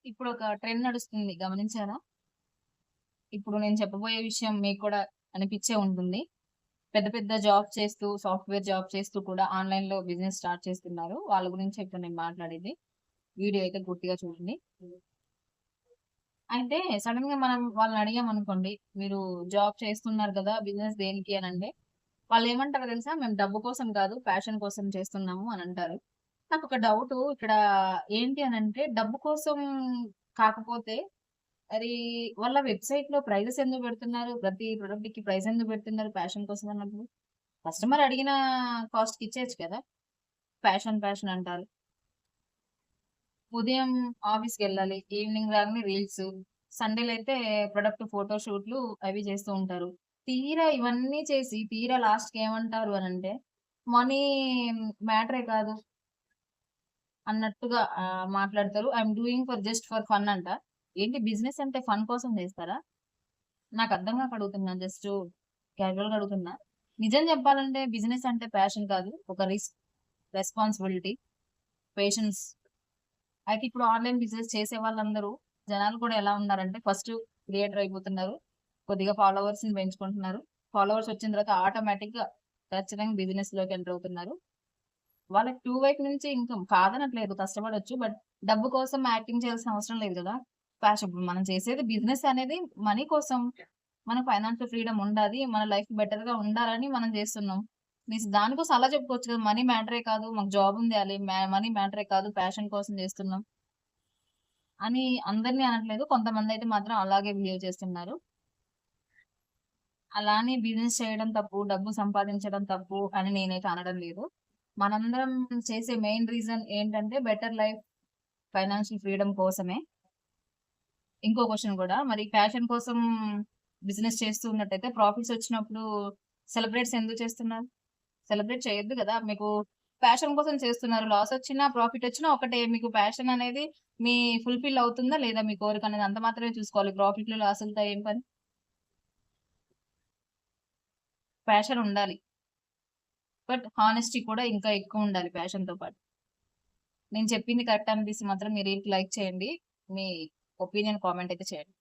ఇప్పుడు ఒక ట్రెండ్ నడుస్తుంది గమనించారా? ఇప్పుడు నేను చెప్పబోయే విషయం మీకు కూడా అనిపిచ్చే ఉంటుంది. పెద్ద పెద్ద జాబ్ చేస్తూ, సాఫ్ట్‌వేర్ జాబ్ చేస్తూ కూడా ఆన్‌లైన్‌లో బిజినెస్ స్టార్ట్ చేస్తున్నారు. వాళ్ళ గురించే ఇప్పుడు నేను మాట్లాడేది. వీడియో అయితే పూర్తిగా చూడండి. అయితే సడెన్‌గా మనం వాళ్ళని అడిగామనుకోండి, "మీరు జాబ్ చేస్తున్నారు కదా! బిజినెస్ దేనికి?" అనంటే, వాళ్ళేమంటారో తెలుసా? "మేము డబ్బు కోసం కాదు, ప్యాషన్ కోసం చేస్తున్నాము" అనంటారు. నాకొక డౌటు ఇక్కడ ఏంటి అనంటే, డబ్బు కోసం కాకపోతే మరి వాళ్ళ వెబ్‌సైట్‌లో ప్రైజెస్ ఎందుకు పెడుతున్నారు? ప్రతి ప్రొడక్ట్‌కి ప్రైస్ ఎందుకు పెడుతున్నారు ప్యాషన్ కోసం అన్నప్పుడు? కస్టమర్ అడిగిన కాస్ట్‌కి ఇచ్చేయొచ్చు కదా! ప్యాషన్, ప్యాషన్ అంటారు. ఉదయం ఆఫీస్‌కెళ్ళాలి. ఈవినింగ్ రాగానే రీల్సు. సండేలైతే ప్రొడక్ట్ ఫోటో షూట్‌లు అవి చేస్తూ ఉంటారు. తీరా ఇవన్నీ చేసి తీరా లాస్ట్‌కి ఏమంటారు అనంటే, మనీ మ్యాటరే కాదు అన్నట్టుగా మాట్లాడతారు. I'm doing just for fun అంట. ఏంటి బిజినెస్ అంటే ఫన్ కోసం చేస్తారా? నాకర్థం గాక అడుగుతున్నాను. జస్టు క్యాజువల్‌గా అడుగుతున్నా. నిజం చెప్పాలంటే బిజినెస్ అంటే ప్యాషన్ కాదు. ఒక రిస్క్, రెస్పాన్సిబిలిటీ, పేషెన్స్. అయితే ఇప్పుడు ఆన్‌లైన్ బిజినెస్ చేసే వాళ్ళందరూ జనాలు కూడా ఎలా ఉన్నారంటే ఫస్ట్ క్రియేటర్ అయిపోతున్నారు. కొద్దిగా ఫాలోవర్స్‌ని పెంచుకుంటున్నారు. ఫాలోవర్స్ వచ్చిన తర్వాత ఆటోమేటిక్‌గా ఖచ్చితంగా బిజినెస్‌లోకి ఎంటర్ అవుతున్నారు. వాళ్ళకి టూ వైపు నుంచి ఇన్‌కమ్ కాదనట్లేదు కష్టపడొచ్చు. బట్ డబ్బు కోసం యాక్టింగ్ చేయాల్సిన అవసరం లేదు గదా! ప్యాషన్ ఇప్పుడు మనం చేసేది బిజినెస్ అనేది మనీ కోసం. మనకు ఫైనాన్షియల్ ఫ్రీడమ్ ఉండాలి. మన లైఫ్ బెటర్‌గా ఉండాలని మనం జేస్తున్నాం. దానికోసం అలా చెప్పుకోవచ్చు కదా! మనీ మ్యాటరే కాదు. మాకు జాబ్ ఉంది. మనీ మ్యాటరే కాదు. ప్యాషన్ కోసం జేస్తున్నాం అని అందరిని అనట్లేదు. కొంతమందైతే మాత్రం అలాగే బిహేవ్ చేస్తున్నారు. అలా అని బిజినెస్ చేయడం తప్పు, డబ్బు సంపాదించడం తప్పు అని నేనైతే అనడం లేదు. మనందరం చేసే మెయిన్ రీజన్ ఏంటంటే బెటర్ లైఫ్, ఫైనాన్షియల్ ఫ్రీడమ్ కోసమే. ఇంకో క్వెషన్ గూడా మరి ప్యాషన్ కోసం బిజినెస్ చేస్తూ ఉన్నట్టయితే ప్రాఫిట్స్ వచ్చినప్పుడు సెలబ్రేట్స్ ఎందుకు చేస్తున్నారు? సెలబ్రేట్ చేయొద్దు గదా! మీకు ప్యాషన్ కోసం చేస్తున్నారు. లాస్ వచ్చినా, ప్రాఫిట్ వచ్చినా ఒకటే. మీకు ప్యాషన్ అనేది మీ ఫుల్‌ఫిల్ అవుతుందా? లేదా? మీ కోరికనేది అంత మాత్రమే చూసుకోవాలి. ప్రాఫిట్‌లు, లాసులతో ఏం పని? ప్యాషన్ ఉండాలి. బట్ హానెస్టీ కూడా ఇంకా ఎక్కువుండాలి ప్యాషన్‌తో పాటు. నేను చెప్పింది కరెక్ట్ అనిపిస్తే మాత్రం మీరు లైక్ చేయండి. మీ ఒపీనియన్ కామెంట్ అయితే చేయండి.